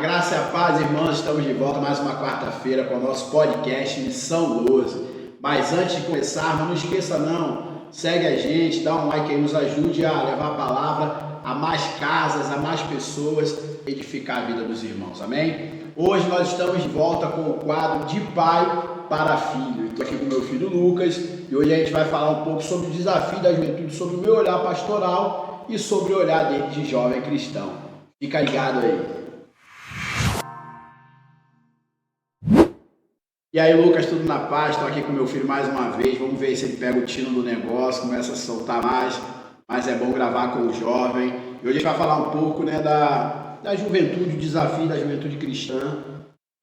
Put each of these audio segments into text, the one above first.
graça e a paz, irmãos, estamos de volta mais uma quarta-feira com o nosso podcast Missão 12. Mas antes de começarmos, não esqueça não, segue a gente, dá um like aí, nos ajude a levar a palavra a mais casas, a mais pessoas, edificar a vida dos irmãos, amém? Hoje nós estamos de volta com o quadro de pai para filho. Estou aqui com o meu filho Lucas e hoje a gente vai falar um pouco sobre o desafio da juventude, sobre o meu olhar pastoral e sobre o olhar dele de jovem cristão. Fica ligado aí. E aí, Lucas, tudo na paz? Estou aqui com meu filho mais uma vez. Vamos ver se ele pega o tino do negócio, começa a soltar mais. Mas é bom gravar com o jovem. E hoje a gente vai falar um pouco, né, da juventude, o desafio da juventude cristã,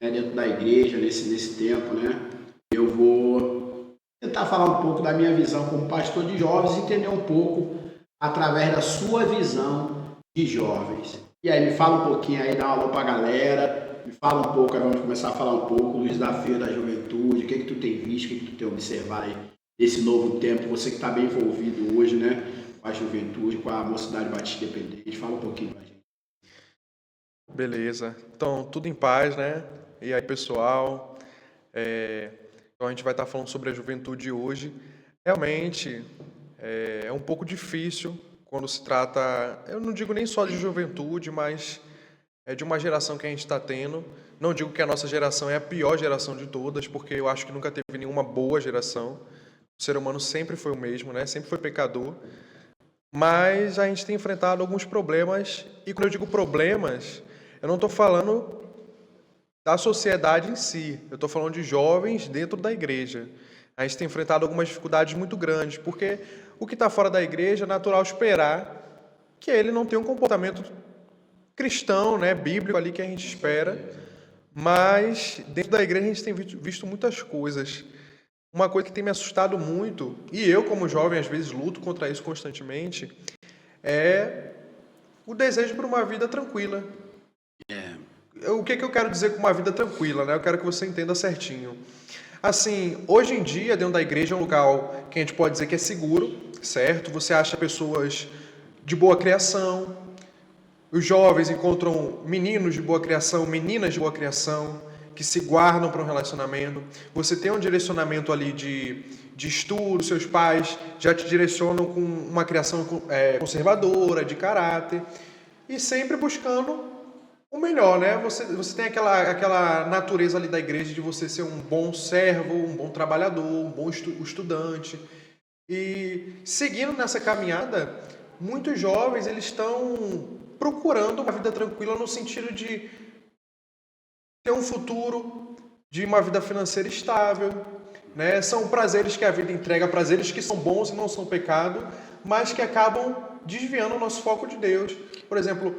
né, dentro da igreja, nesse tempo, né? Eu vou tentar falar um pouco da minha visão como pastor de jovens e entender um pouco através da sua visão de jovens. E aí, me fala um pouquinho aí, dá um alô pra galera. Me fala um pouco, aí vamos começar a falar um pouco do desafio da juventude, o que tu tem visto, o que tu tem observado aí desse novo tempo, você que está bem envolvido hoje, né, com a juventude, com a Mocidade Batista Independente. Fala um pouquinho pra gente. Beleza, então tudo em paz, né? E aí, pessoal, então a gente vai estar falando sobre a juventude hoje. Realmente é um pouco difícil quando se trata, eu não digo nem só de juventude, mas de uma geração que a gente está tendo. Não digo que a nossa geração é a pior geração de todas, porque eu acho que nunca teve nenhuma boa geração. O ser humano sempre foi o mesmo, né? Sempre foi pecador. Mas a gente tem enfrentado alguns problemas, e quando eu digo problemas, eu não estou falando da sociedade em si, eu estou falando de jovens dentro da igreja. A gente tem enfrentado algumas dificuldades muito grandes, porque o que está fora da igreja é natural esperar que ele não tenha um comportamento cristão, né, bíblico ali que a gente espera, mas dentro da igreja a gente tem visto muitas coisas. Uma coisa que tem me assustado muito, e eu como jovem às vezes luto contra isso constantemente, é o desejo por uma vida tranquila. O que eu quero dizer com uma vida tranquila, né? Eu quero que você entenda certinho. Assim, hoje em dia, dentro da igreja é um lugar que a gente pode dizer que é seguro, certo? Você acha pessoas de boa criação, os jovens encontram meninos de boa criação, meninas de boa criação, que se guardam para um relacionamento. Você tem um direcionamento ali de estudo, seus pais já te direcionam com uma criação conservadora, de caráter, e sempre buscando o melhor, né? Você tem aquela natureza ali da igreja de você ser um bom servo, um bom trabalhador, um bom estudante. E seguindo nessa caminhada, muitos jovens eles estão procurando uma vida tranquila no sentido de ter um futuro, de uma vida financeira estável, né? São prazeres que a vida entrega, prazeres que são bons e não são pecado, mas que acabam desviando o nosso foco de Deus. Por exemplo,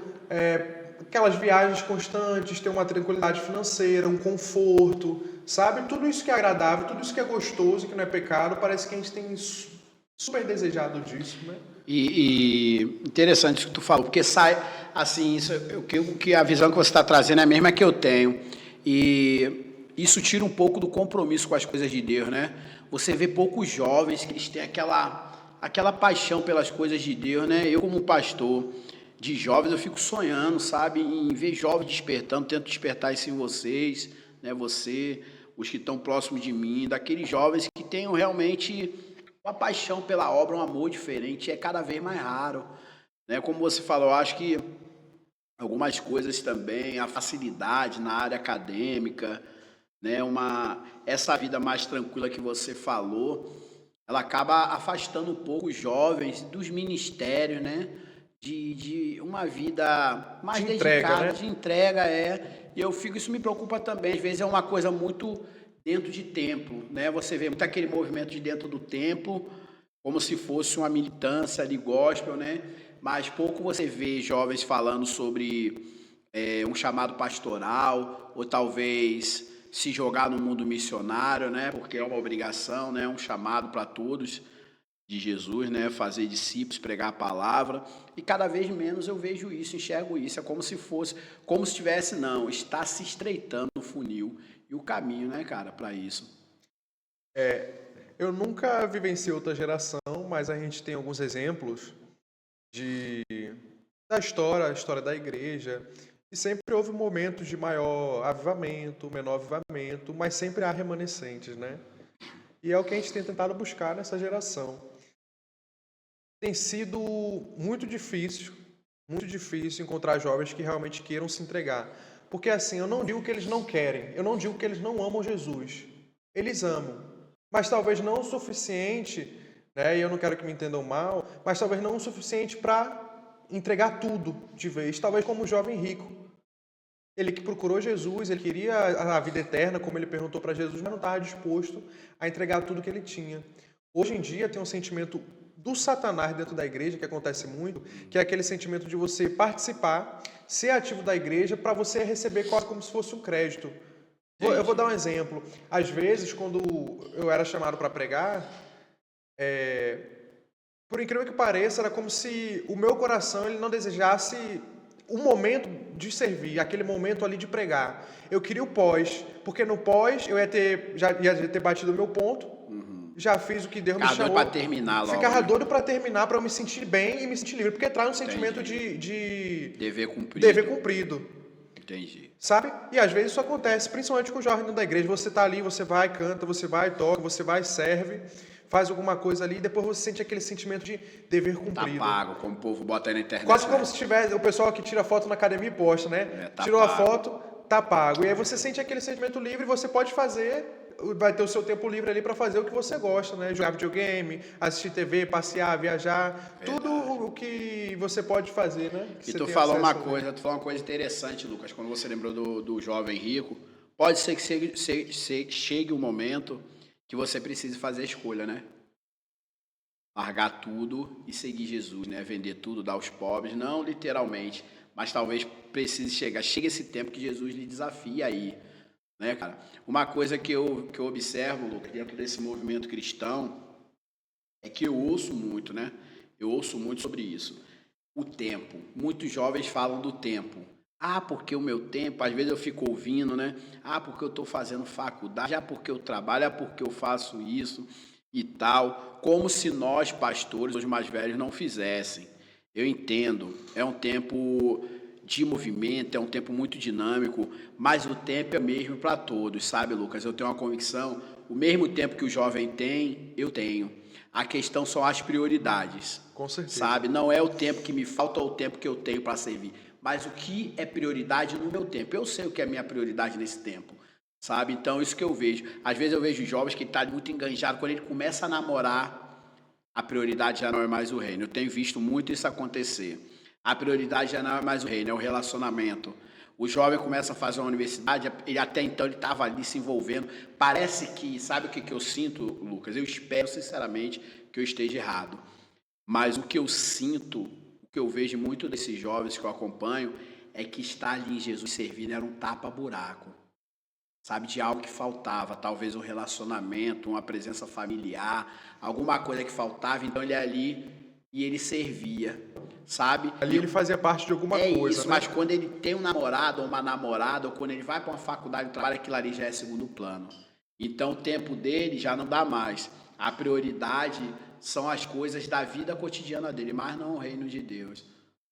aquelas viagens constantes, ter uma tranquilidade financeira, um conforto, sabe? Tudo isso que é agradável, tudo isso que é gostoso, que não é pecado, parece que a gente tem super desejado disso, né? E interessante isso que tu falou, porque sai assim, que a visão que você está trazendo é a mesma que eu tenho, e isso tira um pouco do compromisso com as coisas de Deus, né? Você vê poucos jovens que eles têm aquela paixão pelas coisas de Deus, né? Eu, como pastor de jovens, eu fico sonhando, sabe, em ver jovens despertando, tento despertar isso em vocês, né? Você, os que estão próximos de mim, daqueles jovens que tenham realmente uma paixão pela obra, um amor diferente, é cada vez mais raro, né? Como você falou, eu acho que algumas coisas também, a facilidade na área acadêmica, né? Essa vida mais tranquila que você falou, ela acaba afastando um pouco os jovens dos ministérios, né? De uma vida mais De entrega, dedicada, né? de entrega, e isso me preocupa também, às vezes é uma coisa muito dentro de templo, né? Você vê muito aquele movimento de dentro do templo, como se fosse uma militância ali gospel, né? Mas pouco você vê jovens falando sobre um chamado pastoral, ou talvez se jogar no mundo missionário, né? Porque é uma obrigação, né? Um chamado para todos de Jesus, né? Fazer discípulos, pregar a palavra, e cada vez menos eu vejo isso, enxergo isso, é como se tivesse, não, está se estreitando o funil e o caminho, né, cara, para isso. Eu nunca vivenciei outra geração, mas a gente tem alguns exemplos a história da igreja, E sempre houve momentos de maior avivamento, menor avivamento, mas sempre há remanescentes, né? E é o que a gente tem tentado buscar nessa geração. Tem sido muito difícil encontrar jovens que realmente queiram se entregar. Porque assim, eu não digo que eles não querem, eu não digo que eles não amam Jesus. Eles amam, mas talvez não o suficiente, né? E eu não quero que me entendam mal, mas talvez não o suficiente para entregar tudo de vez. Talvez como o jovem rico. Ele que procurou Jesus, ele queria a vida eterna, como ele perguntou para Jesus, mas não estava disposto a entregar tudo que ele tinha. Hoje em dia tem um sentimento do Satanás dentro da igreja, que acontece muito, que é aquele sentimento de você participar, ser ativo da igreja, para você receber quase como se fosse um crédito. Eu vou dar um exemplo. Às vezes, quando eu era chamado para pregar, por incrível que pareça, era como se o meu coração ele não desejasse o momento de servir, aquele momento ali de pregar. Eu queria o pós, porque no pós eu já ia ter batido o meu ponto, já fiz o que Deus me Ficava doido chamou. pra terminar logo, Ficava né? doido para terminar, para eu me sentir bem e me sentir livre, porque traz um sentimento Entendi. de Dever cumprido. dever cumprido. Entendi. Sabe? E às vezes isso acontece, principalmente com o jovem da igreja. Você tá ali, você vai, canta, você vai, toca, você vai, serve, faz alguma coisa ali, e depois você sente aquele sentimento de dever Tá cumprido. pago, como o povo bota aí na internet. Quase né? como se tivesse o pessoal que tira foto na academia e posta, né? Tá Tirou a pago. foto, tá pago. E aí você sente aquele sentimento livre, você pode fazer, vai ter o seu tempo livre ali para fazer o que você gosta, né? Jogar videogame, assistir TV, passear, viajar, tudo o que você pode fazer, né? Que E você tu tem falou uma acesso ali. coisa, tu falou uma coisa interessante, Lucas, quando você lembrou do jovem rico. Pode ser que chegue um momento que você precise fazer a escolha, né? Largar tudo e seguir Jesus, né? Vender tudo, dar aos pobres, não literalmente, mas talvez precise chegar. Chega esse tempo que Jesus lhe desafia aí, né, cara? Uma coisa que eu observo, Lucas, dentro desse movimento cristão, é que eu ouço muito, né? Eu ouço muito sobre isso. O tempo. Muitos jovens falam do tempo. Ah, porque o meu tempo, às vezes eu fico ouvindo, né? Ah, porque eu estou fazendo faculdade, ah, porque eu trabalho, ah, porque eu faço isso e tal. Como se nós, pastores, os mais velhos, não fizessem. Eu entendo, é um tempo de movimento, é um tempo muito dinâmico, mas o tempo é o mesmo para todos, sabe, Lucas? Eu tenho uma convicção, o mesmo tempo que o jovem tem, eu tenho. A questão são as prioridades. Com certeza. Sabe? Não é o tempo que me falta ou o tempo que eu tenho para servir, mas o que é prioridade no meu tempo. Eu sei o que é minha prioridade nesse tempo, sabe? Então, isso que eu vejo. Às vezes eu vejo jovens que estão muito enganjados, quando ele começa a namorar, a prioridade já não é mais o reino. Eu tenho visto muito isso acontecer. A prioridade já não é mais o reino, é o relacionamento. O jovem começa a fazer uma universidade, e até então ele estava ali se envolvendo. Parece que, sabe o que eu sinto, Lucas? Eu espero, sinceramente, que eu esteja errado. Mas o que eu sinto, o que eu vejo muito desses jovens que eu acompanho, é que estar ali em Jesus servindo era um tapa-buraco. Sabe, de algo que faltava, talvez um relacionamento, uma presença familiar, alguma coisa que faltava, então ele ali e ele servia, sabe? Ali ele fazia parte de alguma coisa, isso, né? mas quando ele tem um namorado ou uma namorada, ou quando ele vai para uma faculdade de trabalho, aquilo ali já é segundo plano. Então o tempo dele já não dá mais. A prioridade são as coisas da vida cotidiana dele, mas não o reino de Deus.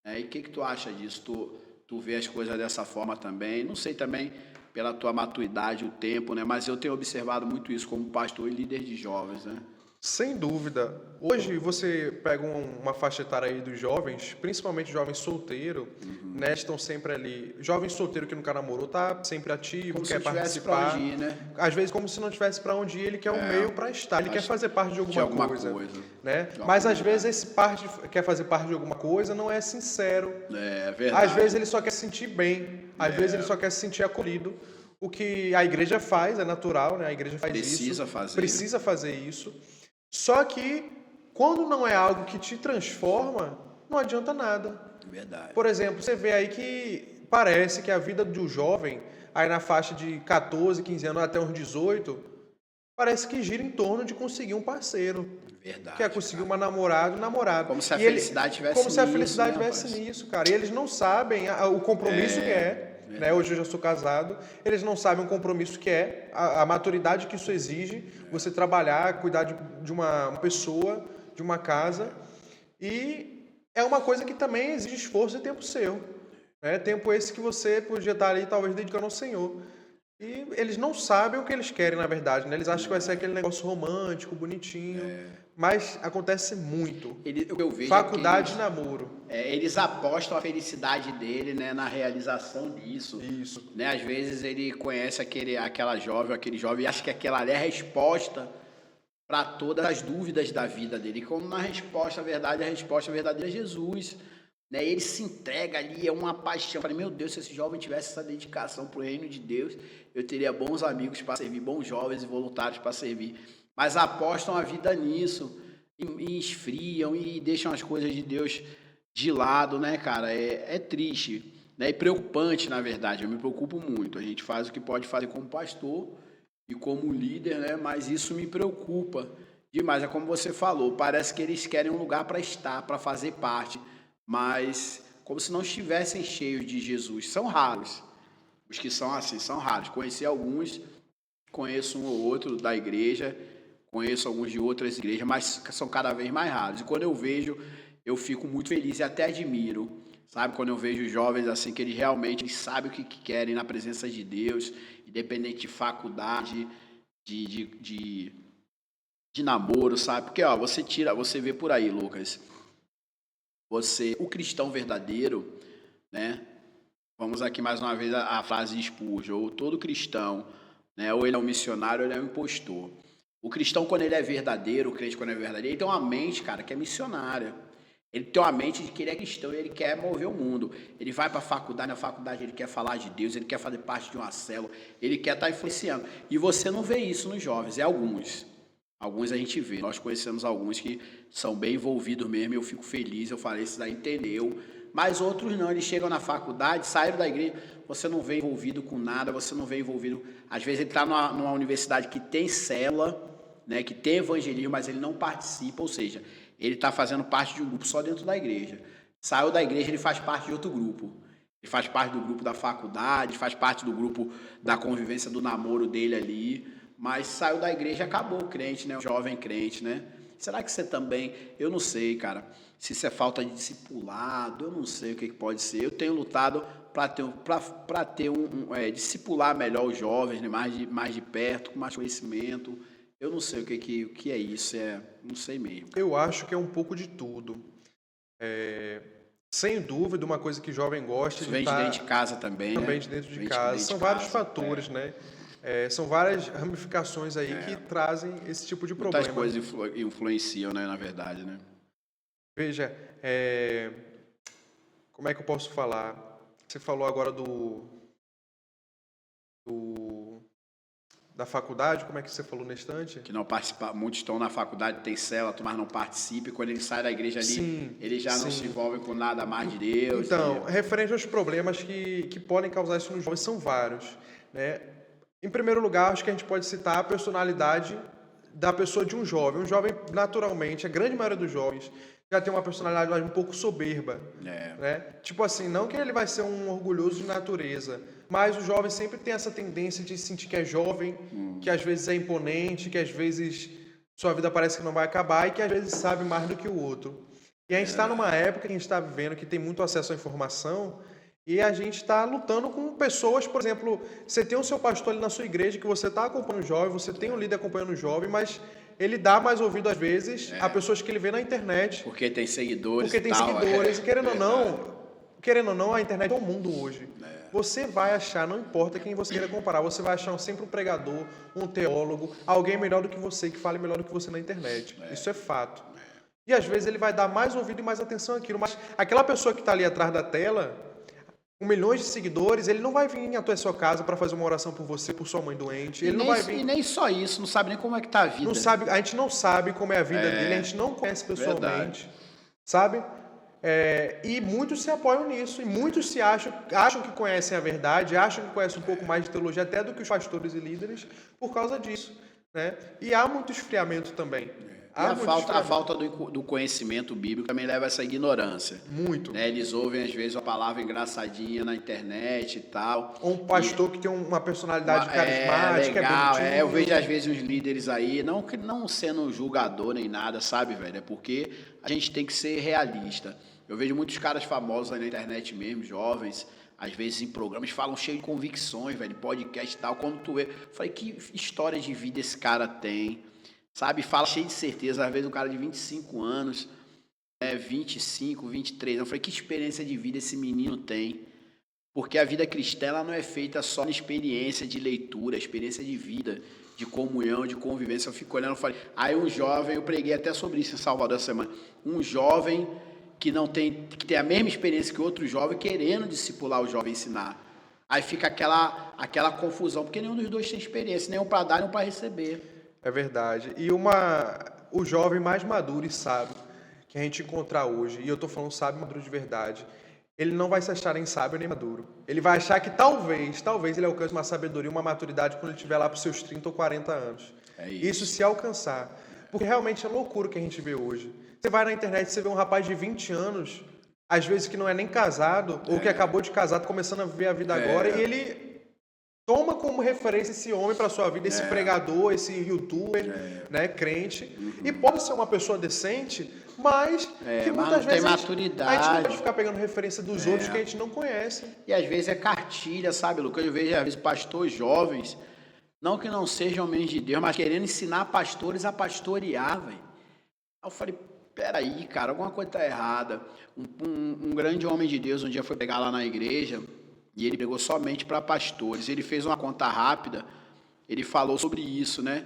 E o que tu acha disso? Tu vê as coisas dessa forma também? Não sei também pela tua maturidade, o tempo, né? Mas eu tenho observado muito isso como pastor e líder de jovens, né? Sem dúvida. Hoje você pega uma faixa etária aí dos jovens, principalmente jovens solteiros, né? Estão sempre ali. Jovem solteiro que nunca namorou, tá sempre ativo, Como se quer não tivesse pra participar. onde ir, né? Às vezes como se não tivesse para onde ir, ele quer um meio para estar, ele quer fazer parte de alguma coisa, né? De alguma Mas às comunidade. vezes esse quer fazer parte de alguma coisa não é sincero. É verdade. Às vezes ele só quer se sentir bem, às vezes ele só quer se sentir acolhido. O que a igreja faz é natural, né? A igreja faz Precisa isso. fazer. Precisa fazer isso. Só que quando não é algo que te transforma, não adianta nada. Verdade. Por exemplo, você vê aí que parece que a vida do jovem, aí na faixa de 14, 15 anos até uns 18, parece que gira em torno de conseguir um parceiro. Verdade. Quer conseguir uma namorada, um namorado. Como se a E ele- felicidade tivesse Como se a nisso, felicidade né, tivesse rapaz? nisso, cara. E eles não sabem o compromisso que é. Né? Hoje eu já sou casado. Eles não sabem o compromisso que é, a maturidade que isso exige. Você trabalhar, cuidar de uma pessoa, de uma casa. E é uma coisa que também exige esforço e tempo seu. né? Tempo esse que você podia estar ali, talvez, dedicando ao Senhor. E eles não sabem o que eles querem, na verdade, né? Eles acham que vai ser aquele negócio romântico, bonitinho, mas acontece muito. O que eu vejo Faculdade é e que namoro. eles apostam a felicidade dele, né, na realização disso. Isso. Né? Às vezes ele conhece aquela jovem, aquele jovem, e acha que aquela ali é a resposta para todas as dúvidas da vida dele. Como na resposta, a resposta verdadeira é Jesus. Né? Ele se entrega ali, é uma paixão. Eu falei, meu Deus, se esse jovem tivesse essa dedicação para o reino de Deus, eu teria bons amigos para servir, bons jovens e voluntários para servir. Mas apostam a vida nisso, e esfriam e deixam as coisas de Deus de lado, né, cara? É triste, né? E preocupante, na verdade. Eu me preocupo muito. A gente faz o que pode fazer como pastor e como líder, né? Mas isso me preocupa demais. É como você falou, parece que eles querem um lugar para estar, para fazer parte, mas como se não estivessem cheios de Jesus. São raros. Os que são assim, são raros. Conheci alguns, conheço um ou outro da igreja, conheço alguns de outras igrejas, mas são cada vez mais raros. E quando eu vejo, eu fico muito feliz e até admiro, sabe? Quando eu vejo jovens assim, que eles realmente sabem o que querem na presença de Deus, independente de faculdade, de, de, de, de namoro, sabe? Porque, ó, você vê por aí, Lucas, o cristão verdadeiro, né? Vamos aqui mais uma vez a frase de Spurgeon, ou todo cristão, né? Ou ele é um missionário ou ele é um impostor. O cristão, quando ele é verdadeiro, o crente, quando é verdadeiro, ele tem uma mente, cara, que é missionária. Ele tem uma mente de que ele é cristão e ele quer mover o mundo. Ele vai para a faculdade, na faculdade ele quer falar de Deus, ele quer fazer parte de uma célula, ele quer estar influenciando. E você não vê isso nos jovens, é alguns. Alguns a gente vê. Nós conhecemos alguns que são bem envolvidos mesmo, eu fico feliz, eu falei, esse daí entendeu. Mas outros não, eles chegam na faculdade, saíram da igreja, você não vê envolvido com nada, você não vê envolvido... Às vezes ele está numa universidade que tem célula, né, que tem evangelismo, mas ele não participa, ou seja, ele está fazendo parte de um grupo só dentro da igreja. Saiu da igreja, ele faz parte de outro grupo. Ele faz parte do grupo da faculdade, faz parte do grupo da convivência do namoro dele ali, mas saiu da igreja e acabou o crente, né, o jovem crente, né? Será que você também... Eu não sei, cara, se isso é falta de discipulado, eu não sei o que pode ser. Eu tenho lutado para ter discipular melhor os jovens, né, mais de perto, com mais conhecimento. Eu não sei o que é isso, não sei mesmo. Eu acho que é um pouco de tudo. Sem dúvida, uma coisa que jovem gosta isso vem de dentro de casa também, né? Também de dentro de casa. São vários fatores, né? São várias ramificações aí que trazem esse tipo de problema. Muitas coisas influenciam, né, na verdade, né? Veja, como é que eu posso falar? Você falou agora da faculdade, como é que você falou na estante? Que não participa, muitos estão na faculdade, tem célula, mas não participam, e quando eles saem da igreja ali, eles já não se envolvem com nada mais de Deus. Então, referente aos problemas que podem causar isso nos jovens, são vários, né? Em primeiro lugar, acho que a gente pode citar a personalidade da pessoa de um jovem. Um jovem, naturalmente, a grande maioria dos jovens já tem uma personalidade mais um pouco soberba, né? Tipo assim, não que ele vai ser um orgulhoso de natureza, mas o jovem sempre tem essa tendência de sentir que é jovem, que às vezes é imponente, que às vezes sua vida parece que não vai acabar e que às vezes sabe mais do que o outro. E a gente está numa época que a gente está vivendo que tem muito acesso à informação e a gente está lutando com pessoas, por exemplo, você tem o seu pastor ali na sua igreja que você está acompanhando o jovem, você tem um líder acompanhando o jovem, mas ele dá mais ouvido às vezes a pessoas que ele vê na internet. Porque tem seguidores. Porque tem seguidores. E querendo ou não, a internet é o mundo hoje. Você vai achar, não importa quem você queira comparar, você vai achar sempre um pregador, um teólogo, alguém melhor do que você, que fale melhor do que você na internet. Isso é fato. E às vezes ele vai dar mais ouvido e mais atenção àquilo. Mas aquela pessoa que está ali atrás da tela, com milhões de seguidores, ele não vai vir até a sua casa para fazer uma oração por você, por sua mãe doente. Ele não vai vir. E nem só isso, não sabe nem como é que tá a vida. A gente não sabe como é a vida dele, a gente não conhece pessoalmente. Sabe? E muitos se apoiam nisso, e muitos se acham que conhecem a verdade, acham que conhecem um pouco mais de teologia até do que os pastores e líderes por causa disso, né? E há muito esfriamento também. A falta do conhecimento bíblico também leva a essa ignorância. Muito. Né? Eles ouvem, às vezes, uma palavra engraçadinha na internet e tal. Ou um pastor que tem uma personalidade carismática, legal, bonitinho. Eu vejo, às vezes, uns líderes aí, não sendo julgador nem nada, sabe, velho? É porque a gente tem que ser realista. Eu vejo muitos caras famosos aí na internet mesmo, jovens, às vezes em programas, falam cheio de convicções, velho, podcast e tal. Quando tu vê, eu falei, que história de vida esse cara tem, sabe? Fala cheio de certeza, às vezes um cara de 25 anos, 25, 23 anos. Eu falei, que experiência de vida esse menino tem? Porque a vida cristã ela não é feita só na experiência de leitura, experiência de vida, de comunhão, de convivência. Eu fico olhando e falei, aí um jovem, eu preguei até sobre isso em Salvador essa semana, um jovem que não tem, que tem a mesma experiência que outro jovem, querendo discipular o jovem, ensinar. Aí fica aquela confusão, porque nenhum dos dois tem experiência, nem um para dar, nem um para receber. É verdade. E o jovem mais maduro e sábio que a gente encontrar hoje, e eu estou falando sábio e maduro de verdade, ele não vai se achar nem sábio nem maduro. Ele vai achar que talvez ele alcance uma sabedoria, uma maturidade quando ele estiver lá para os seus 30 ou 40 anos. É Isso se alcançar. Porque realmente é loucura o que a gente vê hoje. Você vai na internet, você vê um rapaz de 20 anos, às vezes que não é nem casado, ou que acabou de casar, tá começando a viver a vida agora, e ele toma como referência esse homem para sua vida, esse pregador, esse youtuber, né, crente. E pode ser uma pessoa decente, mas que muitas vezes tem maturidade. A gente não pode ficar pegando referência dos outros que a gente não conhece. E às vezes é cartilha, sabe, Lucas? Eu vejo às vezes pastores jovens, não que não sejam homens de Deus, mas querendo ensinar pastores a pastorear, velho. Aí eu falei, peraí, cara, alguma coisa tá errada. Um grande homem de Deus um dia foi pegar lá na igreja e ele pregou somente para pastores. Ele fez uma conta rápida, ele falou sobre isso, né?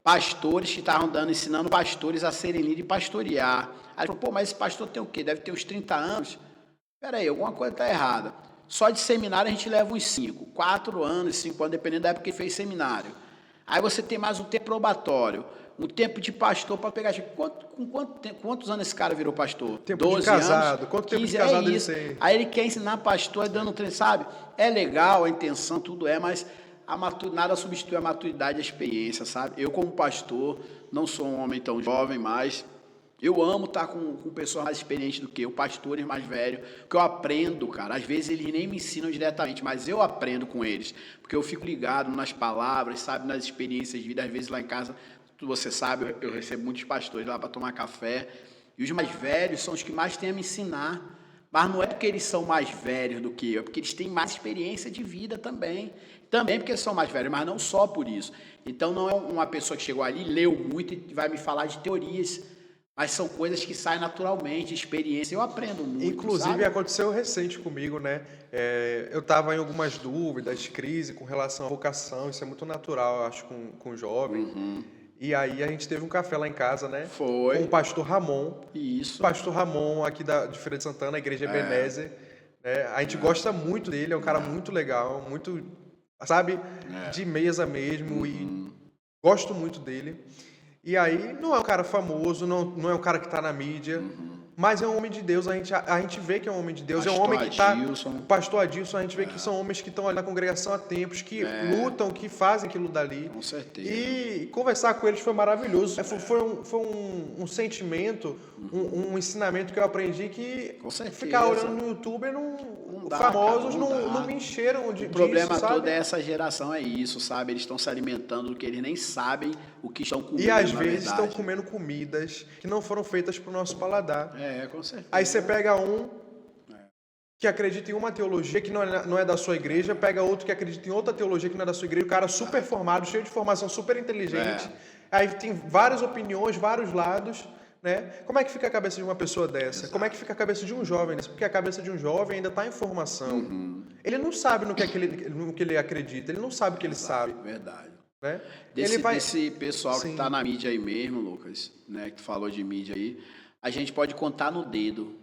Pastores que estavam ensinando pastores a serem líderes e pastorear. Aí ele falou, pô, mas esse pastor tem o quê? Deve ter uns 30 anos. Peraí, alguma coisa tá errada. Só de seminário a gente leva uns 4 anos, 5 anos, dependendo da época que fez seminário. Aí você tem mais um tempo probatório, um tempo de pastor para pegar. Quantos anos esse cara virou pastor? Tempo 12 de casado. anos? Quanto tempo 15, de casado ele isso. tem? Aí ele quer ensinar pastor, dando um treino, sabe? É legal, a intenção, tudo mas nada substitui a maturidade e a experiência, sabe? Eu, como pastor, não sou um homem tão jovem, mas eu amo estar com pessoas mais experientes do que eu, pastores mais velhos, porque eu aprendo, cara. Às vezes eles nem me ensinam diretamente, mas eu aprendo com eles, porque eu fico ligado nas palavras, sabe, nas experiências de vida. Às vezes lá em casa, você sabe, eu recebo muitos pastores lá para tomar café, e os mais velhos são os que mais têm a me ensinar. Mas não é porque eles são mais velhos do que eu, é porque eles têm mais experiência de vida também. Também porque eles são mais velhos, mas não só por isso. Então não é uma pessoa que chegou ali, leu muito e vai me falar de teorias, mas são coisas que saem naturalmente, experiência. Eu aprendo muito. Inclusive, sabe? aconteceu recente comigo, né? Eu estava em algumas dúvidas, crise com relação à vocação. Isso é muito natural, eu acho, com o jovem. E aí a gente teve um café lá em casa, né? Foi. Com o pastor Ramon. Isso. O pastor Ramon, aqui de Feira de Santana, a igreja Ebenezer. Né? A gente gosta muito dele, é um cara muito legal, muito, sabe, de mesa mesmo. E gosto muito dele. E aí, não é um cara famoso, não é um cara que está na mídia, mas é um homem de Deus, a gente vê que é um homem de Deus, Pastor é um homem que está... Adilson. O pastor Adilson, a gente vê que são homens que estão ali na congregação há tempos, que lutam, que fazem aquilo dali. Com certeza. E conversar com eles foi maravilhoso. Foi um sentimento, um ensinamento que eu aprendi que Com certeza. ficar olhando no YouTube, dá, famosos cara, não não dá. me encheram disso, O problema sabe? todo é essa geração, é isso, sabe? Eles estão se alimentando do que eles nem sabem o que estão comendo. E às na vezes verdade. estão comendo comidas que não foram feitas para o nosso paladar. Com certeza. Aí você pega um que acredita em uma teologia que não é da sua igreja, pega outro que acredita em outra teologia que não é da sua igreja, o cara super formado, cheio de formação, super inteligente. Aí tem várias opiniões, vários lados, né? Como é que fica a cabeça de uma pessoa dessa? Exato. Como é que fica a cabeça de um jovem desse? Porque a cabeça de um jovem ainda está em formação. Ele não sabe no que ele acredita, ele não sabe o que ele sabe. Verdade. Né? Desse pessoal que Sim. está na mídia aí mesmo, Lucas, né, que tu falou de mídia aí, a gente pode contar no dedo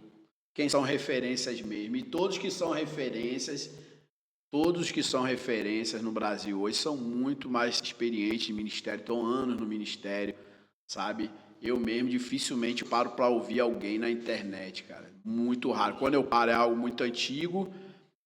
quem são referências mesmo. E todos que são referências no Brasil hoje são muito mais experientes em ministério, estão anos no ministério, sabe? Eu mesmo dificilmente paro para ouvir alguém na internet, cara. Muito raro. Quando eu paro é algo muito antigo,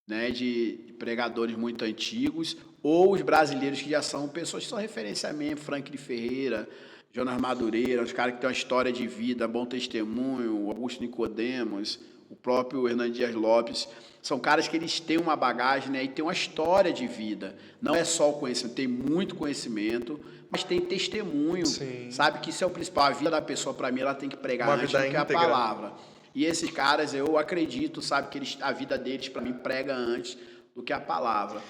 né, de pregadores muito antigos, ou os brasileiros que já são pessoas que são referência mesmo, Franklin Ferreira, Jonas Madureira, os caras que têm uma história de vida, bom testemunho, Augusto Nicodemos, o próprio Hernando Dias Lopes, são caras que eles têm uma bagagem, né, e têm uma história de vida. Não é só o conhecimento, tem muito conhecimento, mas tem testemunho, Sim. sabe que isso é o principal. A vida da pessoa, para mim, ela tem que pregar Uma antes vida do que a íntegra. palavra. E esses caras, eu acredito, sabe, que a vida deles, para mim, prega antes do que a palavra.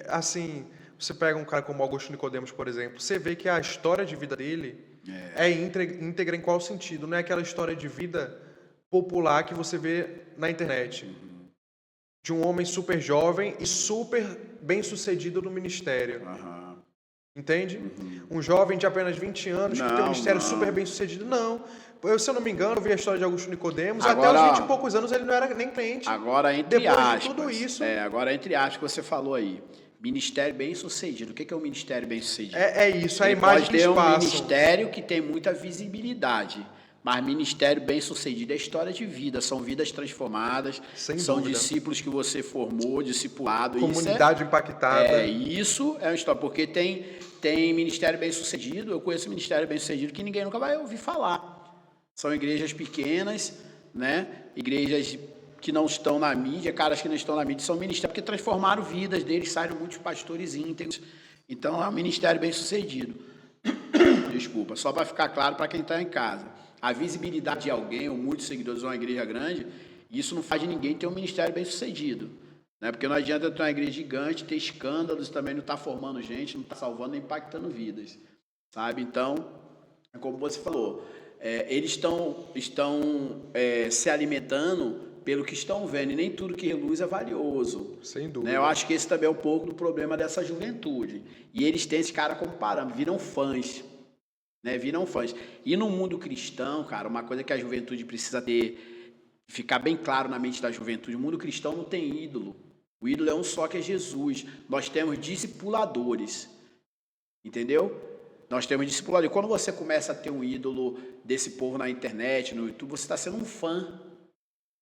Assim, você pega um cara como Augusto Nicodemos, por exemplo, você vê que a história de vida dele é íntegra em qual sentido? Não é aquela história de vida popular que você vê na internet. De um homem super jovem e super bem sucedido no ministério. Entende? Um jovem de apenas 20 anos que tem um ministério super bem sucedido. Não. Se eu não me engano, eu vi a história de Augusto Nicodemos. Agora, até os 20 e poucos anos ele não era nem crente. Agora, entre Depois aspas. de tudo isso. Agora, entre aspas, que você falou aí. Ministério bem sucedido. O que é um ministério bem sucedido? É isso, a Ele imagem pode que ter eles um passam. ministério que tem muita visibilidade. Mas ministério bem sucedido é história de vida, são vidas transformadas, Sem são dúvida. discípulos que você formou, discipulado. Comunidade impactada. Isso é uma história, porque tem ministério bem sucedido, eu conheço ministério bem sucedido que ninguém nunca vai ouvir falar. São igrejas pequenas, né? Igrejas que não estão na mídia, caras que não estão na mídia, são ministérios porque transformaram vidas deles, saíram muitos pastores íntegros. Então é um ministério bem sucedido. Desculpa, só para ficar claro para quem está em casa. A visibilidade de alguém ou muitos seguidores de uma igreja grande, isso não faz de ninguém ter um ministério bem sucedido. Né? Porque não adianta ter uma igreja gigante, ter escândalos, também não está formando gente, não está salvando nem impactando vidas. Sabe? Então, é como você falou, eles estão se alimentando pelo que estão vendo, e nem tudo que reluz é valioso. Sem dúvida. Né? Eu acho que esse também é um pouco do problema dessa juventude. E eles têm esse cara como parâmetro, viram fãs. Né? Viram fãs. E no mundo cristão, cara, uma coisa que a juventude precisa ficar bem claro na mente da juventude, o mundo cristão não tem ídolo. O ídolo é um só, que é Jesus. Nós temos discipuladores. Entendeu? Nós temos discipuladores. Quando você começa a ter um ídolo desse povo na internet, no YouTube, você está sendo um fã.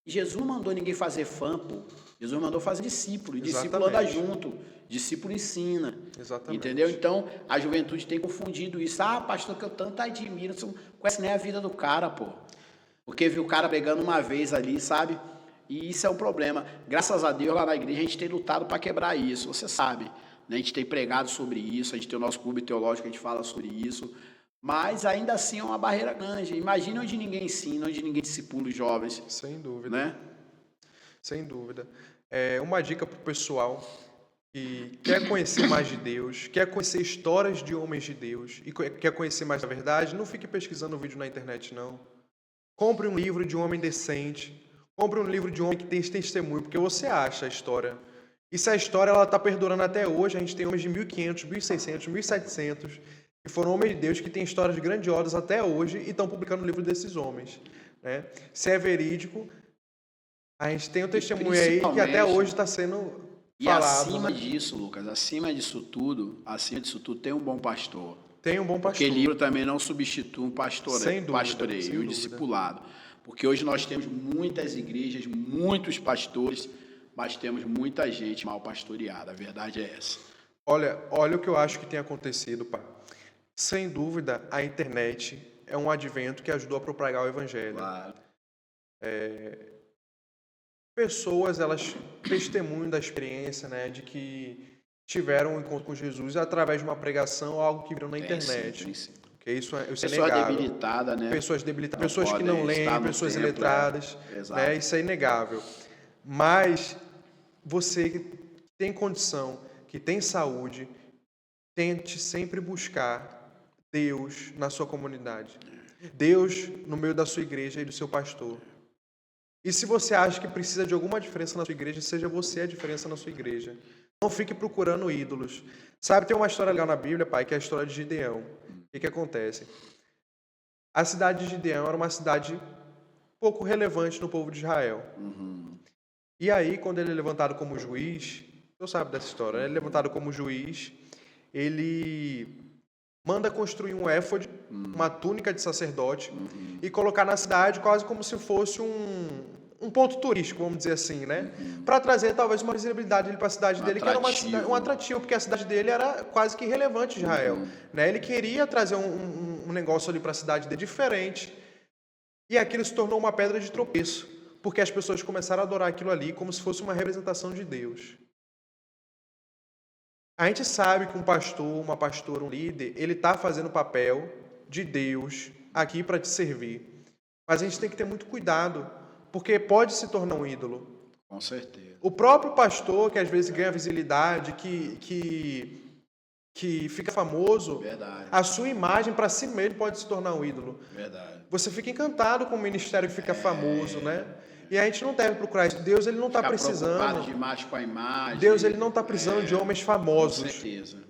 E Jesus não mandou ninguém fazer fã, pô. Jesus mandou fazer discípulo. E discípulo anda junto. Discípulo ensina. Exatamente. Entendeu? Então, a juventude tem confundido isso. Ah, pastor, que eu tanto admiro. Você não conhece nem a vida do cara, pô. Porque viu o cara pegando uma vez ali, sabe? E isso é um problema. Graças a Deus, lá na igreja, a gente tem lutado para quebrar isso. Você sabe. Né? A gente tem pregado sobre isso. A gente tem o nosso clube teológico, a gente fala sobre isso. Mas ainda assim é uma barreira grande. Imagina onde ninguém ensina, onde ninguém discipula os jovens. Sem dúvida. Né? Sem dúvida. Uma dica para o pessoal que quer conhecer mais de Deus, quer conhecer histórias de homens de Deus e quer conhecer mais da verdade, não fique pesquisando vídeo na internet, não. Compre um livro de um homem decente. Compre um livro de um homem que tem testemunho, porque você acha a história. E se a história está perdurando até hoje, a gente tem homens de 1500, 1600, 1700... que foram homens de Deus que têm histórias grandiosas até hoje e estão publicando o livro desses homens. Né? Se é verídico, a gente tem um testemunho aí que até hoje está sendo falado. E acima disso, Lucas, acima disso tudo, tem um bom pastor. Tem um bom pastor. Porque livro também não substitui um pastoreio, um discipulado. Porque hoje nós temos muitas igrejas, muitos pastores, mas temos muita gente mal pastoreada. A verdade é essa. Olha o que eu acho que tem acontecido, pai. Sem dúvida, a internet é um advento que ajudou a propagar o evangelho. Claro. Pessoas, elas testemunham da experiência, né, de que tiveram um encontro com Jesus através de uma pregação ou algo que viram na internet. Sim. Porque isso é Pessoa inegável. debilitada, né? Pessoas debilitadas, pessoas que não leem, pessoas iletradas. Né, isso é inegável. Mas você que tem condição, que tem saúde, tente sempre buscar Deus na sua comunidade. Deus no meio da sua igreja e do seu pastor. E se você acha que precisa de alguma diferença na sua igreja, seja você a diferença na sua igreja. Não fique procurando ídolos. Sabe, tem uma história legal na Bíblia, pai, que é a história de Gideão. O que acontece? A cidade de Gideão era uma cidade pouco relevante no povo de Israel. E aí, quando ele é levantado como juiz, você sabe dessa história, né? Ele é levantado como juiz, ele manda construir um éfode, uma túnica de sacerdote, e colocar na cidade quase como se fosse um ponto turístico, vamos dizer assim, né? Para trazer talvez uma visibilidade para a cidade dele, que era um atrativo, porque a cidade dele era quase que irrelevante de Israel. Né? Ele queria trazer um negócio ali para a cidade dele diferente, e aquilo se tornou uma pedra de tropeço, porque as pessoas começaram a adorar aquilo ali como se fosse uma representação de Deus. A gente sabe que um pastor, uma pastora, um líder, ele está fazendo o papel de Deus aqui para te servir. Mas a gente tem que ter muito cuidado, porque pode se tornar um ídolo. Com certeza. O próprio pastor, que às vezes ganha visibilidade, que fica famoso, Verdade. a sua imagem para si mesmo pode se tornar um ídolo. Verdade. Você fica encantado com o ministério que fica famoso, né? E a gente não deve procurar isso. Deus, ele não está Ficar preocupado precisando. demais com a imagem. Deus, ele não está precisando de homens Com famosos, certeza. Com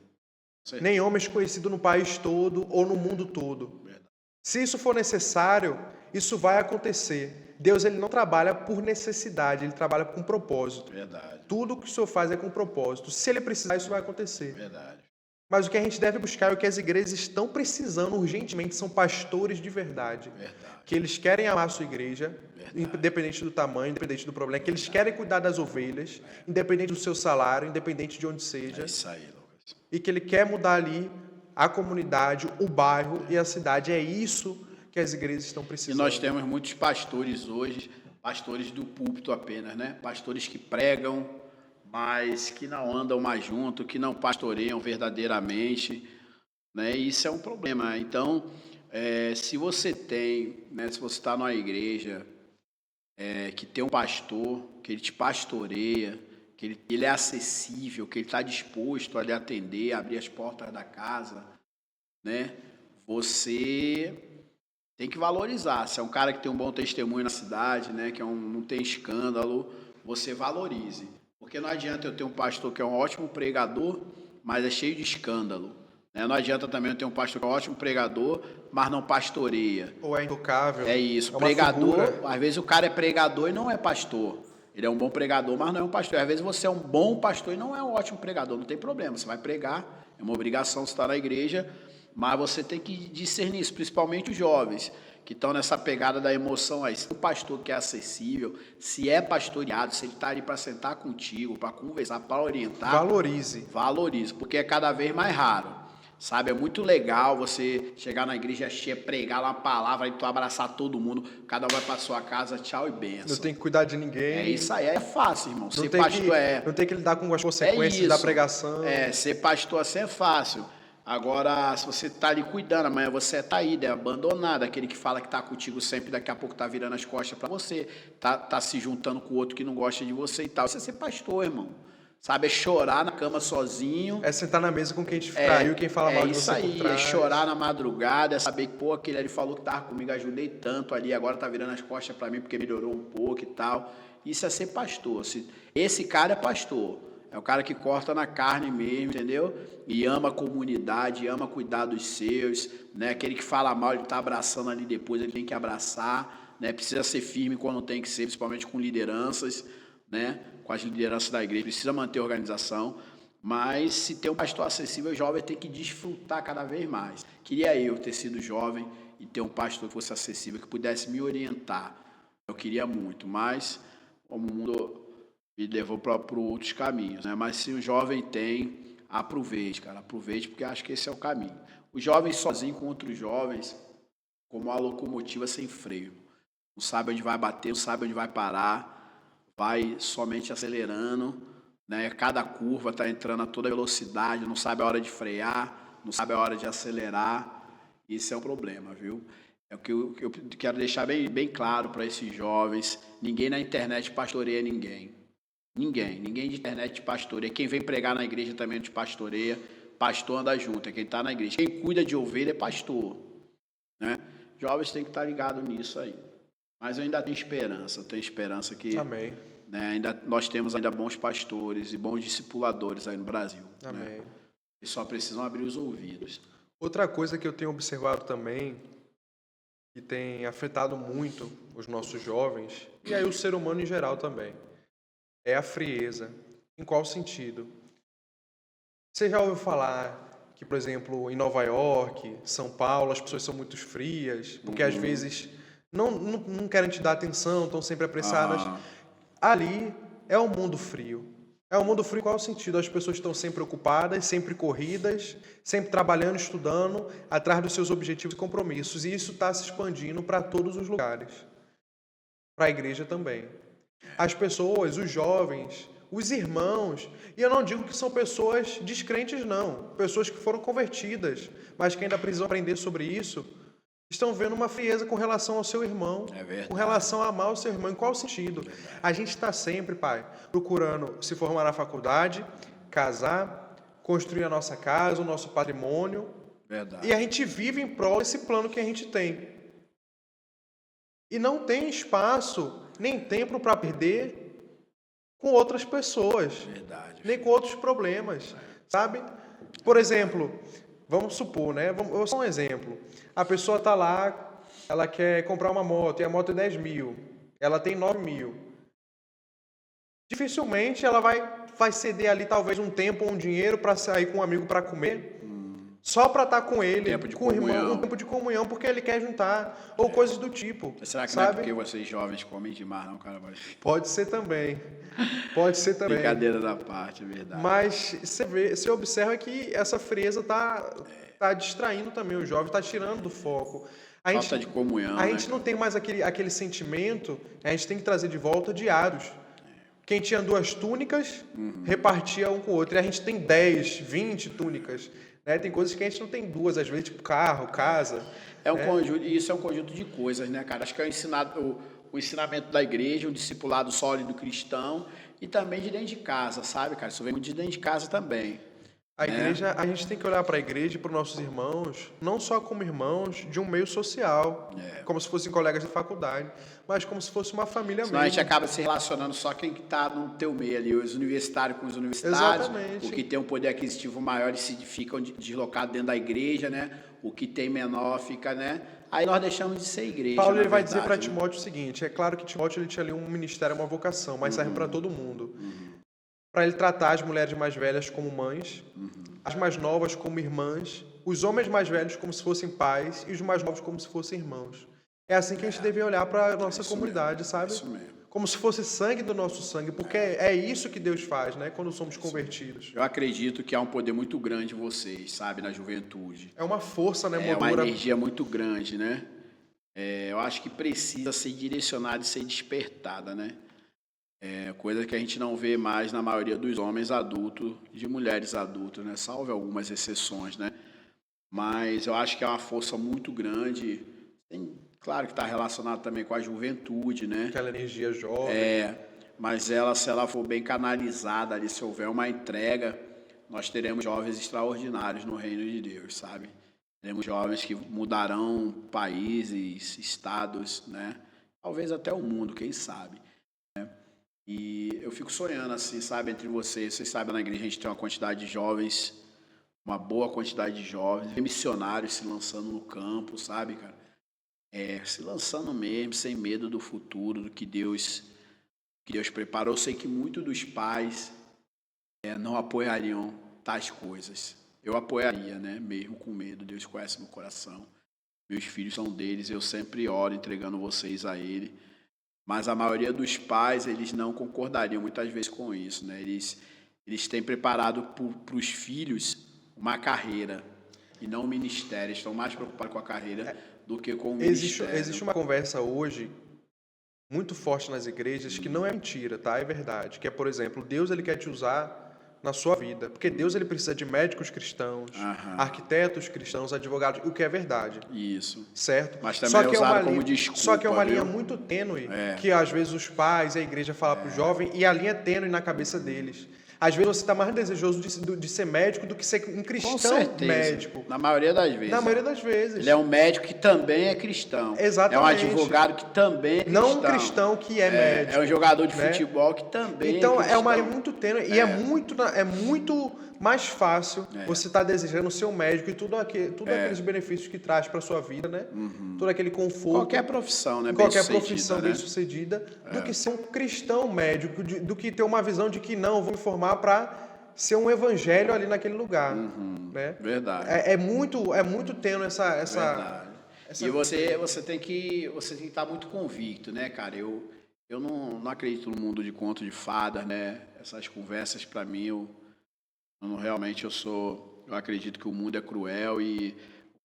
certeza. nem homens conhecidos no país todo ou no mundo todo. Verdade. Se isso for necessário, isso vai acontecer. Deus, ele não trabalha por necessidade, ele trabalha com propósito. Verdade. Tudo que o Senhor faz é com propósito. Se ele precisar, isso vai acontecer. Verdade. Mas o que a gente deve buscar, o que as igrejas estão precisando urgentemente, são pastores de verdade. Verdade. Que eles querem amar a sua igreja, Verdade. independente do tamanho, independente do problema, que eles querem cuidar das ovelhas, independente do seu salário, independente de onde seja, É isso aí, Lucas. e que ele quer mudar ali a comunidade, o bairro e a cidade. É isso que as igrejas estão E precisando. nós temos muitos pastores hoje, pastores do púlpito apenas, né? Pastores que pregam, mas que não andam mais junto, que não pastoreiam verdadeiramente, né? E isso é um problema. Então, se você tem, né? Se você está numa igreja que tem um pastor, que ele te pastoreia, que ele é acessível, que ele está disposto a lhe atender, a abrir as portas da casa, né? Você tem que valorizar. Se é um cara que tem um bom testemunho na cidade, né, que não tem escândalo, você valorize. Porque não adianta eu ter um pastor que é um ótimo pregador, mas é cheio de escândalo. Né? Não adianta também eu ter um pastor que é um ótimo pregador, mas não pastoreia. Ou é intocável. É isso. É uma Pregador, figura. às vezes o cara é pregador e não é pastor. Ele é um bom pregador, mas não é um pastor. Às vezes você é um bom pastor e não é um ótimo pregador. Não tem problema, você vai pregar, é uma obrigação você estar na igreja, mas você tem que discernir isso, principalmente os jovens, que estão nessa pegada da emoção aí. Se o pastor que é acessível, se é pastoreado, se ele está ali para sentar contigo, para conversar, para orientar, valorize, porque é cada vez mais raro. Sabe, é muito legal você chegar na igreja cheia, pregar lá uma palavra, e tu abraçar todo mundo, cada um vai para sua casa, tchau e benção. Não tem que cuidar de ninguém. É isso aí, é fácil, irmão. Ser Não pastor não tem que lidar com as consequências isso. da pregação. Ser pastor assim é fácil. Agora, se você tá ali cuidando, amanhã você tá aí, é abandonado, aquele que fala que tá contigo sempre, daqui a pouco tá virando as costas para você, tá se juntando com o outro que não gosta de você e tal. Isso é ser pastor, irmão. Sabe, é chorar na cama sozinho. É sentar na mesa com quem te traiu, quem fala mal de você por trás. É chorar na madrugada, é saber que, pô, aquele ali falou que tava comigo, ajudei tanto ali, agora tá virando as costas para mim porque melhorou um pouco e tal. Isso é ser pastor. Esse cara é pastor. É o cara que corta na carne mesmo, entendeu? E ama a comunidade, ama cuidar dos seus, né? Aquele que fala mal, ele tá abraçando ali depois, ele tem que abraçar, né? Precisa ser firme quando tem que ser, principalmente com lideranças, né? Com as lideranças da igreja, precisa manter a organização. Mas se tem um pastor acessível, o jovem tem que desfrutar cada vez mais. Queria eu ter sido jovem e ter um pastor que fosse acessível, que pudesse me orientar. Eu queria muito, mas como o mundo me levou para outros caminhos, né? Mas se o jovem tem, aproveite, cara, aproveite, porque acho que esse é o caminho. O jovem sozinho com outros jovens, como uma locomotiva sem freio, não sabe onde vai bater, não sabe onde vai parar, vai somente acelerando, né? Cada curva está entrando a toda velocidade, não sabe a hora de frear, não sabe a hora de acelerar. Isso é um problema, viu? É o que eu quero deixar bem claro para esses jovens. Ninguém na internet pastoreia ninguém. Ninguém de internet te pastoreia. Quem vem pregar na igreja também te pastoreia. Pastor anda junto, é quem está na igreja. Quem cuida de ovelha é pastor, né? Jovens têm que estar ligados nisso aí. Mas eu ainda tenho esperança. Eu tenho esperança que, Amém. Né, nós temos ainda bons pastores e bons discipuladores aí no Brasil. Amém. Né? E só precisam abrir os ouvidos. Outra coisa que eu tenho observado também, que tem afetado muito os nossos jovens, e aí o ser humano em geral também, é a frieza. Em qual sentido? Você já ouviu falar que, por exemplo, em Nova York, São Paulo, as pessoas são muito frias, porque às vezes não querem te dar atenção, estão sempre apressadas. Ali é um mundo frio. É um mundo frio em qual sentido? As pessoas estão sempre ocupadas, sempre corridas, sempre trabalhando, estudando, atrás dos seus objetivos e compromissos. E isso está se expandindo para todos os lugares. Para a igreja também. As pessoas, os jovens, os irmãos, e eu não digo que são pessoas descrentes, não. Pessoas que foram convertidas, mas que ainda precisam aprender sobre isso. estão vendo uma frieza com relação ao seu irmão, É verdade. com relação a amar o seu irmão. Em qual sentido? A gente está sempre, pai, procurando se formar na faculdade, casar, construir a nossa casa, o nosso patrimônio, Verdade. e a gente vive em prol desse plano que a gente tem. E não tem espaço nem tempo para perder com outras pessoas, Verdade. nem com outros problemas, sabe? Por exemplo, vamos supor, né? Eu sou um exemplo. A pessoa tá lá, ela quer comprar uma moto, e a moto é 10 mil, ela tem 9 mil. Dificilmente ela vai ceder ali talvez um tempo ou um dinheiro para sair com um amigo para comer, só para estar com ele, Tempo de com o irmão, comunhão. um tempo de comunhão, porque ele quer juntar, ou coisas do tipo. Será que não é sabe? porque vocês jovens comem demais, não, cara? Pode ser também. Pode ser também. Brincadeira da parte, é verdade. Mas você observa que essa frieza tá distraindo também o jovem, tá tirando do foco. Falta de comunhão, A né, gente não tem mais aquele sentimento, a gente tem que trazer de volta diários. Quem tinha 2 túnicas, repartia um com o outro. E a gente tem 10, 20 túnicas. Né? Tem coisas que a gente não tem 2, às vezes, tipo carro, casa. É um conjunto, e isso é um conjunto de coisas, né, cara? Acho que é o ensinamento da igreja, um discipulado sólido cristão e também de dentro de casa, sabe, cara? Isso vem de dentro de casa também. A igreja, a gente tem que olhar para a igreja e para os nossos irmãos, não só como irmãos de um meio social, como se fossem colegas de faculdade, mas como se fosse uma família Senão a gente mesmo. acaba se relacionando só quem está no teu meio ali, os universitários com os universitários, Exatamente. o que tem um poder aquisitivo maior e se ficam deslocados dentro da igreja, né? O que tem menor fica, né? Aí nós deixamos de ser igreja. Paulo na ele vai dizer para verdade, né? Timóteo o seguinte: é claro que Timóteo ele tinha ali um ministério, uma vocação, mas serve para todo mundo. Para ele tratar as mulheres mais velhas como mães, as mais novas como irmãs, os homens mais velhos como se fossem pais e os mais novos como se fossem irmãos. É assim que a gente deve olhar para a nossa comunidade, sabe? Isso mesmo. Como se fosse sangue do nosso sangue, porque é isso que Deus faz, né? Quando somos convertidos. Eu acredito que há um poder muito grande em vocês, sabe, na juventude. É uma força, né, É uma motora. energia muito grande, né? Eu acho que precisa ser direcionada e ser despertada, né? É coisa que a gente não vê mais na maioria dos homens adultos, de mulheres adultas, né? Salvo algumas exceções, né? Mas eu acho que é uma força muito grande. Claro que está relacionado também com a juventude, né? Aquela energia jovem. Mas ela, se ela for bem canalizada ali, se houver uma entrega, nós teremos jovens extraordinários no reino de Deus, sabe? Teremos jovens que mudarão países, estados, né? Talvez até o mundo, quem sabe. E eu fico sonhando assim, sabe, entre vocês. Vocês sabem, na igreja a gente tem uma quantidade de jovens, uma boa quantidade de jovens, missionários se lançando no campo, sabe, cara? Se lançando mesmo, sem medo do futuro, do que Deus preparou. Eu sei que muitos dos pais não apoiariam tais coisas. Eu apoiaria, né? Mesmo com medo. Deus conhece meu coração. Meus filhos são deles. Eu sempre oro entregando vocês a Ele. Mas a maioria dos pais, eles não concordariam muitas vezes com isso, né? Eles têm preparado para os filhos uma carreira e não um ministério. Eles estão mais preocupados com a carreira do que com o ministério. Existe uma conversa hoje muito forte nas igrejas que não é mentira, tá? É verdade. Que é, por exemplo, Deus ele quer te usar na sua vida. Porque Deus ele precisa de médicos cristãos, arquitetos cristãos, advogados, o que é verdade. Isso. Certo? Mas também é usado como desculpa, Só que é uma linha viu? muito tênue, que às vezes os pais, a igreja fala para o jovem, e a linha é tênue na cabeça deles. Às vezes você está mais desejoso de ser médico do que ser um Com cristão certeza. médico. Na maioria das vezes. Na maioria das vezes. Ele é um médico que também é cristão. Exatamente. É um advogado que também é cristão. Não um cristão que é médico. É um jogador de né? futebol que também Então é cristão. é uma linha muito tênue e é muito mais fácil você estar desejando ser um médico e tudo aqueles benefícios que traz para sua vida, né? Todo aquele conforto. Qualquer profissão, né? Qualquer bem-sucedida, profissão né? bem-sucedida, do que ser um cristão médico, do que ter uma visão de que não, eu vou me formar para ser um evangelho ali naquele lugar, né? Verdade. É muito tênue essa Verdade. E você tem que estar muito convicto, né, cara? Eu não acredito no mundo de conto de fadas, né? Essas conversas para mim, realmente eu acredito que o mundo é cruel e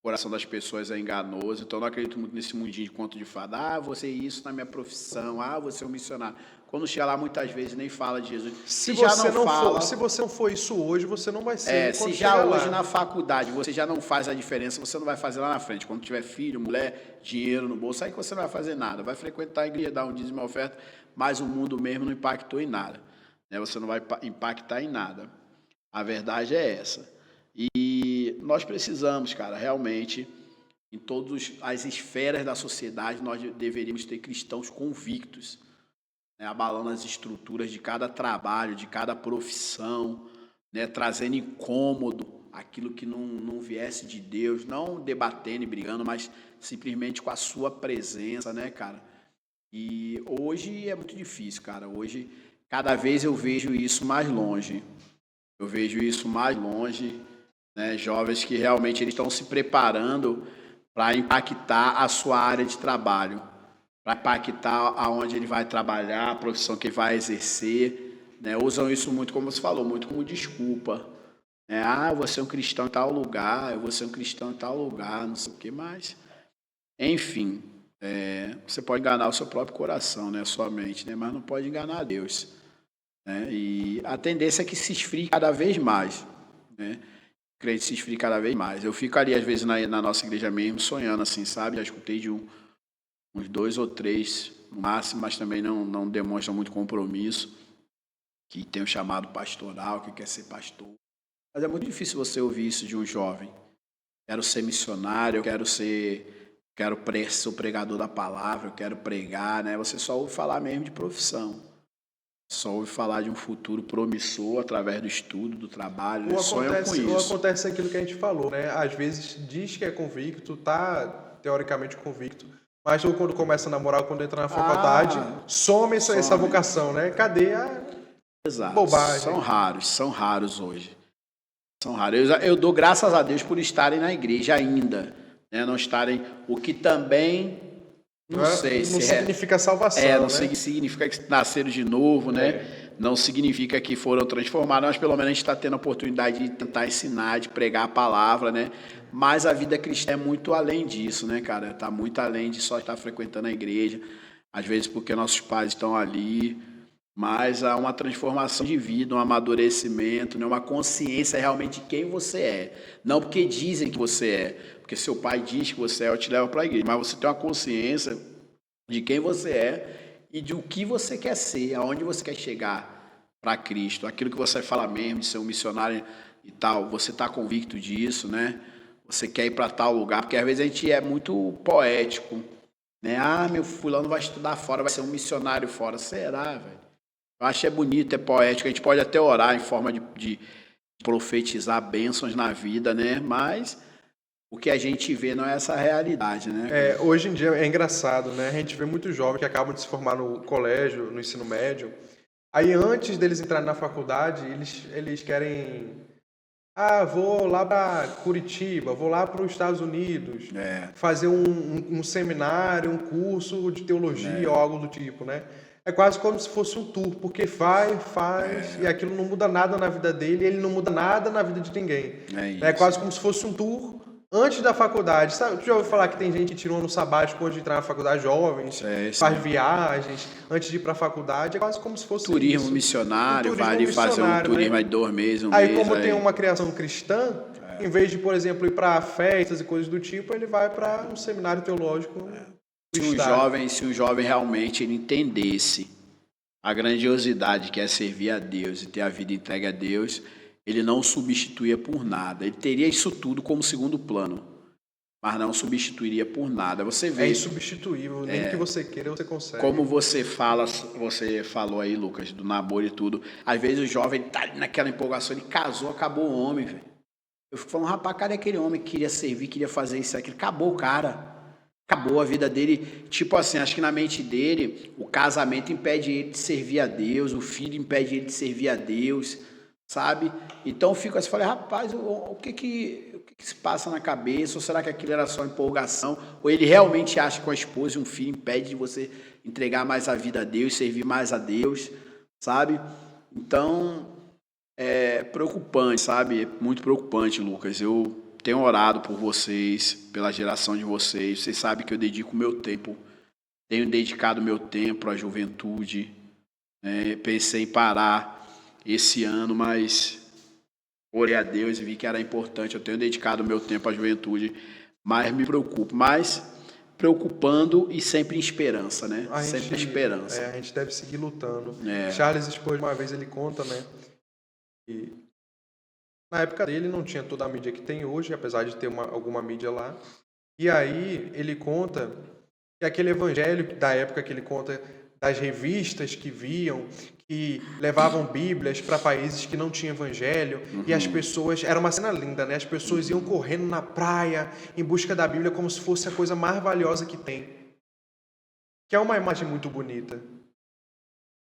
O coração das pessoas é enganoso, então eu não acredito muito nesse mundinho de conto de fada. Ah, você é isso na minha profissão, ah, você é um missionário. Quando chega lá, muitas vezes nem fala de Jesus. Se Já você não não fala, for, se você não for isso hoje, você não vai ser se quando já chegar hoje lá. na faculdade você já não faz a diferença, você não vai fazer lá na frente. Quando tiver filho, mulher, dinheiro no bolso, aí que você não vai fazer nada. Vai frequentar a igreja, dar um dízimo e uma oferta, mas o mundo mesmo não impactou em nada. Né? Você não vai impactar em nada. A verdade é essa. E nós precisamos, cara, realmente, em todas as esferas da sociedade, nós deveríamos ter cristãos convictos, né, abalando as estruturas de cada trabalho, de cada profissão, né, trazendo incômodo aquilo que não viesse de Deus, não debatendo e brigando, mas simplesmente com a sua presença, né, cara? E hoje é muito difícil, cara. Hoje, cada vez eu vejo isso mais longe. Eu vejo isso mais longe, né? Jovens que realmente eles estão se preparando para impactar a sua área de trabalho, para impactar aonde ele vai trabalhar, a profissão que ele vai exercer, né? Usam isso muito, como você falou, muito como desculpa, né? Ah, eu vou ser um cristão em tal lugar, eu vou ser um cristão em tal lugar, não sei o que mais. Enfim, você pode enganar o seu próprio coração, né? A sua mente, né? Mas não pode enganar Deus, né? E a tendência é que se esfrie cada vez mais, né? O crente se esfrie cada vez mais. Eu fico ali, às vezes, na nossa igreja mesmo, sonhando assim, sabe? Já escutei de uns 2 ou 3 no máximo, mas também não demonstram muito compromisso, que tem o chamado pastoral, que quer ser pastor. Mas é muito difícil você ouvir isso de um jovem. Quero ser missionário, quero ser o pregador da palavra, eu quero pregar, né? Você só ouve falar mesmo de profissão. Só ouve falar de um futuro promissor através do estudo, do trabalho, né? Sonham com Ou isso. acontece aquilo que a gente falou, né? Às vezes diz que é convicto, tá teoricamente convicto, mas quando começa a namorar, quando entra na faculdade, some essa vocação, né? Cadê a Exato. bobagem? São raros hoje. São raros. Eu dou graças a Deus por estarem na igreja ainda, né? Não estarem, o que também não sei se não significa salvação, não né? significa que nasceram de novo, né? Não significa que foram transformados, mas pelo menos a gente está tendo a oportunidade de tentar ensinar, de pregar a palavra, né? Mas a vida cristã é muito além disso, né, cara? Está muito além de só estar frequentando a igreja, às vezes porque nossos pais estão ali, mas há uma transformação de vida, um amadurecimento, né? Uma consciência realmente de quem você é. Não porque dizem que você é, porque seu pai diz que você é, eu te levo para a igreja, mas você tem uma consciência de quem você é e de o que você quer ser, aonde você quer chegar para Cristo. Aquilo que você fala mesmo de ser um missionário e tal, você está convicto disso, né? Você quer ir para tal lugar, porque às vezes a gente é muito poético, né? Ah, meu fulano vai estudar fora, vai ser um missionário fora. Será, velho? Eu acho que é bonito, é poético, a gente pode até orar em forma de profetizar bênçãos na vida, né? Mas o que a gente vê não é essa realidade, né? Hoje em dia é engraçado, né? A gente vê muitos jovens que acabam de se formar no colégio, no ensino médio. Aí antes deles entrarem na faculdade, eles querem... Ah, vou lá para Curitiba, vou lá para os Estados Unidos, fazer um seminário, um curso de teologia ou algo do tipo, né? É quase como se fosse um tour, porque faz, e aquilo não muda nada na vida dele, e ele não muda nada na vida de ninguém. É quase como se fosse um tour antes da faculdade. Sabe, tu já ouviu falar que tem gente que tirou ano sabático antes de entrar na faculdade, jovens, faz viagens antes de ir para a faculdade, é quase como se fosse turismo isso. missionário, vai ali fazer um turismo de 2 meses, um mês. Aí como tem uma criação cristã, em vez de, por exemplo, ir para festas e coisas do tipo, ele vai para um seminário teológico. Se um jovem realmente ele entendesse a grandiosidade que é servir a Deus e ter a vida entregue a Deus, ele não substituía por nada. Ele teria isso tudo como segundo plano, mas não substituiria por nada. Você vê. É insubstituível, nem que você queira, você consegue. Como você falou aí, Lucas, do namoro e tudo. Às vezes o jovem tá naquela empolgação, ele casou, acabou o homem, velho. Eu fico falando, rapaz, cadê aquele homem que queria servir, queria fazer isso e aquilo? Acabou o cara. Acabou a vida dele. Tipo assim, acho que na mente dele, o casamento impede ele de servir a Deus, o filho impede ele de servir a Deus, sabe? Então eu fico assim, falei, rapaz, o que se passa na cabeça? Ou será que aquilo era só empolgação? Ou ele realmente acha que com a esposa e um filho impede de você entregar mais a vida a Deus, servir mais a Deus, sabe? Então, é preocupante, sabe? É muito preocupante, Lucas. Eu tenho orado por vocês, pela geração de vocês. Vocês sabem que eu dedico o meu tempo, tenho dedicado meu tempo à juventude. Pensei em parar esse ano, mas orei a Deus e vi que era importante. Eu tenho dedicado o meu tempo à juventude, mas me preocupo. Mas preocupando e sempre em esperança, né? Sempre em esperança. A gente deve seguir lutando. É. Charles Spurgeon, uma vez, ele conta, né? E na época dele não tinha toda a mídia que tem hoje, apesar de ter alguma mídia lá. E aí ele conta que aquele evangelho da época que ele conta das revistas que viam, que levavam Bíblias para países que não tinham evangelho, e as pessoas... Era uma cena linda, né? As pessoas iam correndo na praia em busca da Bíblia como se fosse a coisa mais valiosa que tem. Que é uma imagem muito bonita,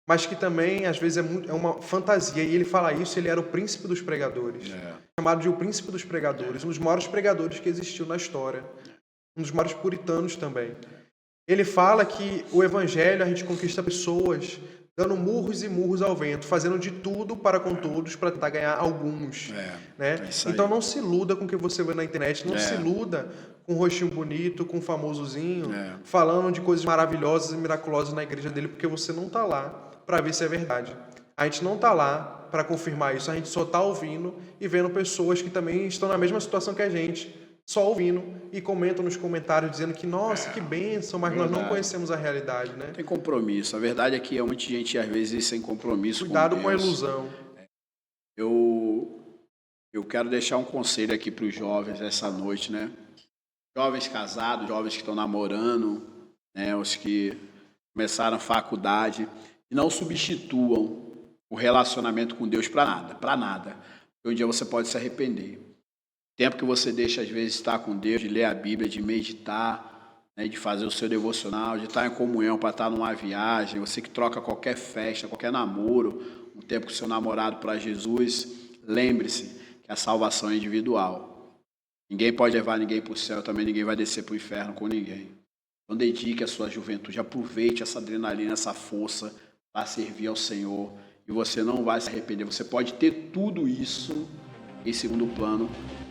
mas que também, às vezes, é uma fantasia. E ele fala isso, ele era o príncipe dos pregadores. Chamado de o príncipe dos pregadores, um dos maiores pregadores que existiu na história. Um dos maiores puritanos também. Ele fala que o evangelho, a gente conquista pessoas dando murros e murros ao vento, fazendo de tudo para com todos, para tentar ganhar alguns. Né? Então não se iluda com o que você vê na internet, não se iluda com um rostinho bonito, com um famosozinho, falando de coisas maravilhosas e miraculosas na igreja dele, porque você não está lá para ver se é verdade. A gente não está lá para confirmar isso, a gente só está ouvindo e vendo pessoas que também estão na mesma situação que a gente, só ouvindo e comentam nos comentários dizendo que, nossa, que bênção, mas nós não conhecemos a realidade, né? Tem compromisso. A verdade é que é muita gente, às vezes, sem compromisso Cuidado com com a Deus. ilusão. Eu quero deixar um conselho aqui para os jovens essa noite, né? Jovens casados, jovens que estão namorando, né? Os que começaram a faculdade, e não substituam o relacionamento com Deus para nada, para nada. Porque um dia você pode se arrepender. Tempo que você deixa, às vezes, estar com Deus, de ler a Bíblia, de meditar, né, de fazer o seu devocional, de estar em comunhão para estar numa viagem, você que troca qualquer festa, qualquer namoro, um tempo com o seu namorado para Jesus, lembre-se que a salvação é individual. Ninguém pode levar ninguém para o céu, também ninguém vai descer para o inferno com ninguém. Então dedique a sua juventude, aproveite essa adrenalina, essa força para servir ao Senhor, e você não vai se arrepender. Você pode ter tudo isso em segundo plano,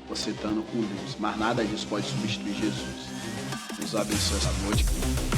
você estando com Deus, mas nada disso pode substituir Jesus. Deus abençoe essa noite.